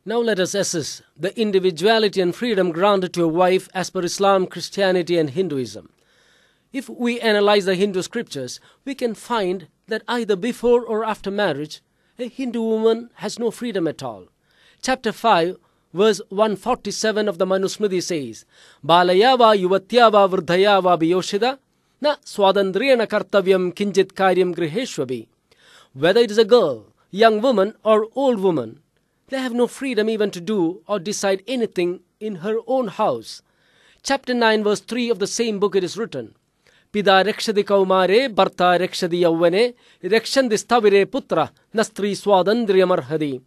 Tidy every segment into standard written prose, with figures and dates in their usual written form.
Now let us assess the individuality and freedom granted to a wife as per Islam, Christianity and Hinduism. If we analyze the Hindu scriptures, we can find that either before or after marriage, a Hindu woman has no freedom at all. Chapter 5, verse 147 of the Manusmriti says, Balayava yuvatyava vrdhayava biyoshida na swadandriyana kartavyam kinjit karyam griheshwabi. Whether it is a girl, young woman or old woman, they have no freedom even to do or decide anything in her own house. Chapter 9, verse 3 of the same book it is written, Pida rekshadi kaumare, Bharta rekshadi yavvane, rekshandi stavire putra, nastri swadandriyamarhadi.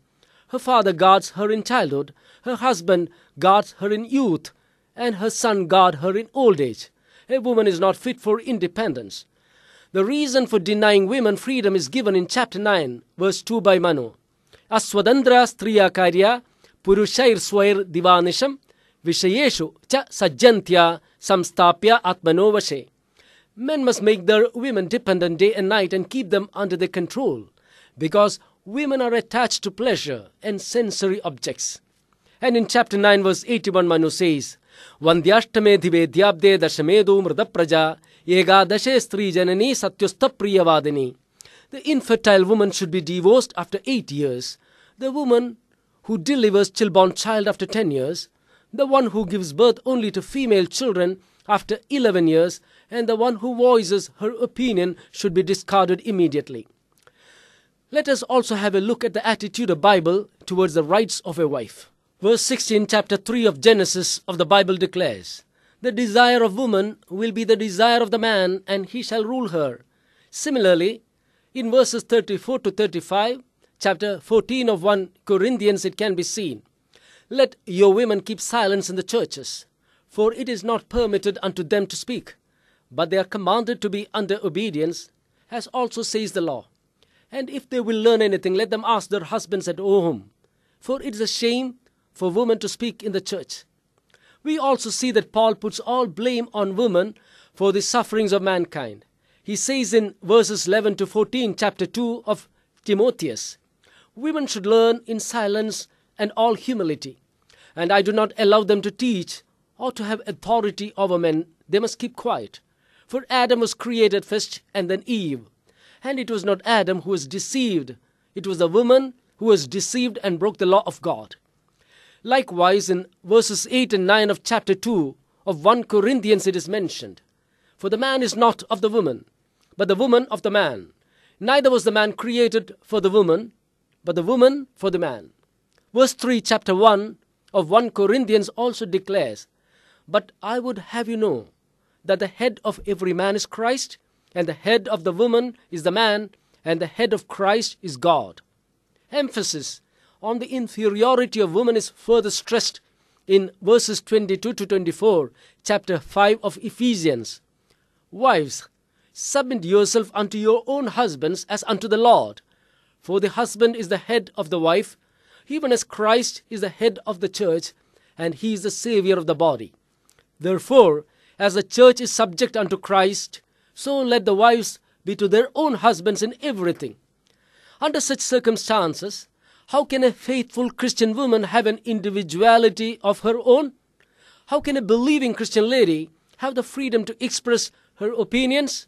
Her father guards her in childhood, her husband guards her in youth, and her son guards her in old age. A woman is not fit for independence. The reason for denying women freedom is given in chapter 9, verse 2 by Manu. Aswadandra striya karya purushair swair divanisham vishayeshu cha sajjantya samstapya atmano vashe. Men must make their women dependent day and night and keep them under their control, because women are attached to pleasure and sensory objects. And in chapter 9, verse 81, Manu says, Vandyashtame dhive dhyabde dashamedu mrdapraja ega dashe stri janani satyustapriyavadini. The infertile woman should be divorced after 8 years, the woman who delivers stillborn child after 10 years, the one who gives birth only to female children after 11 years, and the one who voices her opinion should be discarded immediately. Let us also have a look at the attitude of the Bible towards the rights of a wife. Verse 16, chapter 3 of Genesis of the Bible declares, The desire of woman will be the desire of the man, and he shall rule her. Similarly, in verses 34 to 35, chapter 14 of 1 Corinthians, it can be seen, Let your women keep silence in the churches, for it is not permitted unto them to speak, but they are commanded to be under obedience, as also says the law. And if they will learn anything, let them ask their husbands at home, for it is a shame for women to speak in the church. We also see that Paul puts all blame on women for the sufferings of mankind. He says in verses 11 to 14, chapter 2 of Timotheus, Women should learn in silence and all humility, and I do not allow them to teach or to have authority over men. They must keep quiet. For Adam was created first and then Eve. And it was not Adam who was deceived. It was the woman who was deceived and broke the law of God. Likewise, in verses 8 and 9 of chapter 2 of 1 Corinthians it is mentioned, For the man is not of the woman, but the woman of the man. Neither was the man created for the woman, but the woman for the man. Verse 3, chapter 1 of 1 Corinthians also declares, But I would have you know that the head of every man is Christ, and the head of the woman is the man, and the head of Christ is God. Emphasis on the inferiority of woman is further stressed in verses 22 to 24, chapter 5 of Ephesians. Wives, submit yourself unto your own husbands as unto the Lord. For the husband is the head of the wife, even as Christ is the head of the church, and he is the Savior of the body. Therefore, as the church is subject unto Christ, so let the wives be to their own husbands in everything. Under such circumstances, how can a faithful Christian woman have an individuality of her own? How can a believing Christian lady have the freedom to express her opinions?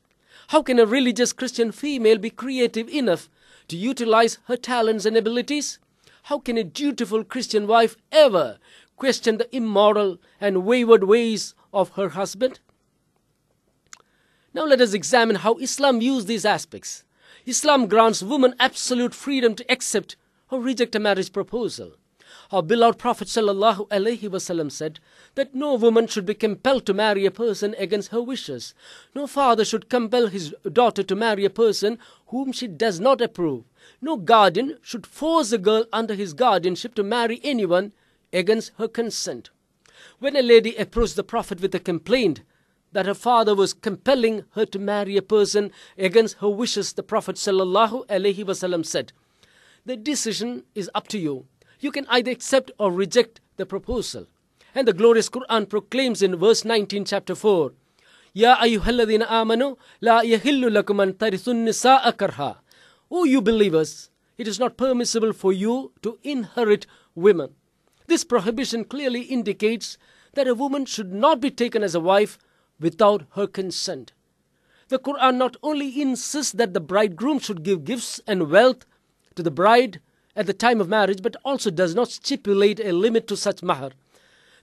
How can a religious Christian female be creative enough to utilize her talents and abilities? How can a dutiful Christian wife ever question the immoral and wayward ways of her husband? Now let us examine how Islam views these aspects. Islam grants women absolute freedom to accept or reject a marriage proposal. Our beloved Prophet ﷺ said that no woman should be compelled to marry a person against her wishes. No father should compel his daughter to marry a person whom she does not approve. No guardian should force a girl under his guardianship to marry anyone against her consent. When a lady approached the Prophet with a complaint that her father was compelling her to marry a person against her wishes, the Prophet ﷺ said, The decision is up to you. You can either accept or reject the proposal. And the glorious Quran proclaims in verse 19, chapter 4, Ya ayyuhalladhina amanu, la yahillu lakum an tarithun nisa'a karha. O you believers, it is not permissible for you to inherit women This prohibition clearly indicates that a woman should not be taken as a wife without her consent. The Quran not only insists that the bridegroom should give gifts and wealth to the bride at the time of marriage, but also does not stipulate a limit to such mahar.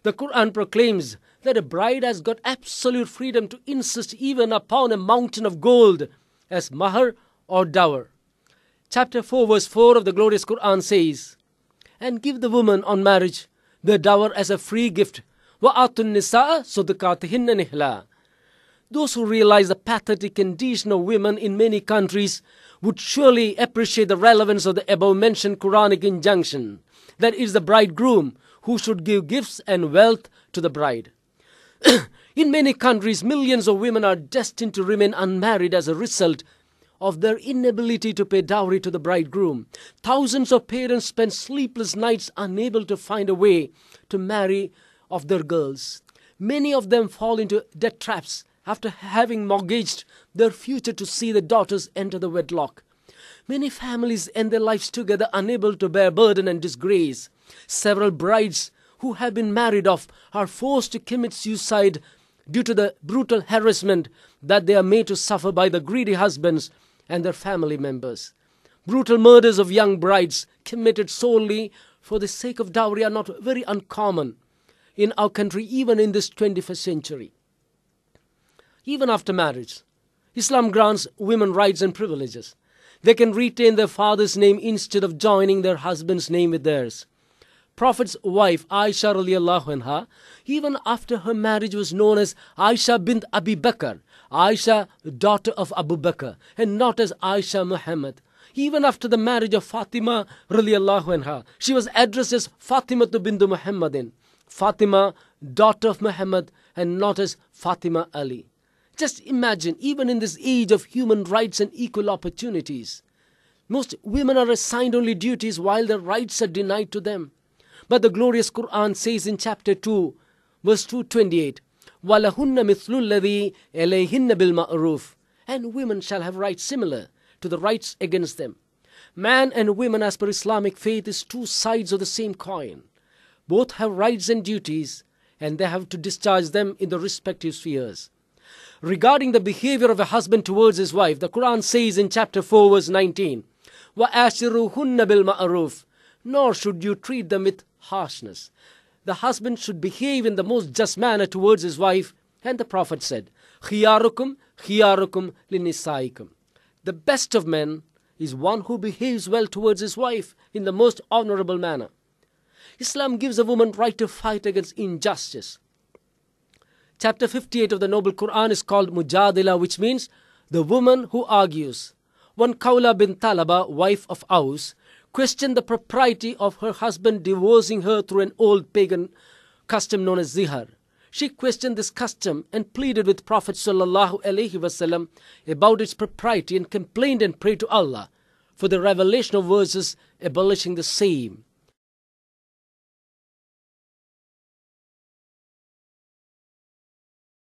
The Quran proclaims that a bride has got absolute freedom to insist even upon a mountain of gold as mahar or dower. Chapter 4 verse 4 of the glorious Quran says, "And give the woman on marriage the dower as a free gift. وَآتُوا النِّسَاءَ صَدَقَاتِهِنَّ نِحْلًا." Those who realize the pathetic condition of women in many countries would surely appreciate the relevance of the above-mentioned Quranic injunction, that it is the bridegroom who should give gifts and wealth to the bride. In many countries, millions of women are destined to remain unmarried as a result of their inability to pay dowry to the bridegroom. Thousands of parents spend sleepless nights unable to find a way to marry off their girls. Many of them fall into debt traps after having mortgaged their future to see the daughters enter the wedlock. Many families end their lives together unable to bear burden and disgrace. Several brides who have been married off are forced to commit suicide due to the brutal harassment that they are made to suffer by the greedy husbands and their family members. Brutal murders of young brides committed solely for the sake of dowry are not very uncommon in our country, even in this 21st century. Even after marriage, Islam grants women rights and privileges. They can retain their father's name instead of joining their husband's name with theirs. Prophet's wife, Aisha radiallahu anha, even after her marriage was known as Aisha bint Abi Bakr, Aisha, daughter of Abu Bakr, and not as Aisha Muhammad. Even after the marriage of Fatima radiallahu anha, she was addressed as Fatima bintu Muhammadin, Fatima, daughter of Muhammad, and not as Fatima Ali. Just imagine, even in this age of human rights and equal opportunities, most women are assigned only duties while their rights are denied to them. But the glorious Quran says in chapter 2, verse 228, وَلَهُنَّ مِثْلُ الَّذِي إِلَيْهِنَّ بِالْمَعْرُوفِ, and women shall have rights similar to the rights against them. Man and women, as per Islamic faith, is two sides of the same coin. Both have rights and duties, and they have to discharge them in the respective spheres. Regarding the behavior of a husband towards his wife, the Quran says in chapter 4, verse 19, وَآشِرُوهُنَّ بِالْمَعْرُوفِ, nor should you treat them with harshness. The husband should behave in the most just manner towards his wife, and the Prophet said, خِيَارُكُمْ خِيَارُكُمْ لِنِسَائِكُمْ. The best of men is one who behaves well towards his wife in the most honorable manner. Islam gives a woman right to fight against injustice. Chapter 58 of the Noble Quran is called Mujadila, which means the woman who argues. One Qawla bin Talaba, wife of Aus, questioned the propriety of her husband divorcing her through an old pagan custom known as zihar. She questioned this custom and pleaded with Prophet ﷺ about its propriety and complained and prayed to Allah for the revelation of verses abolishing the same.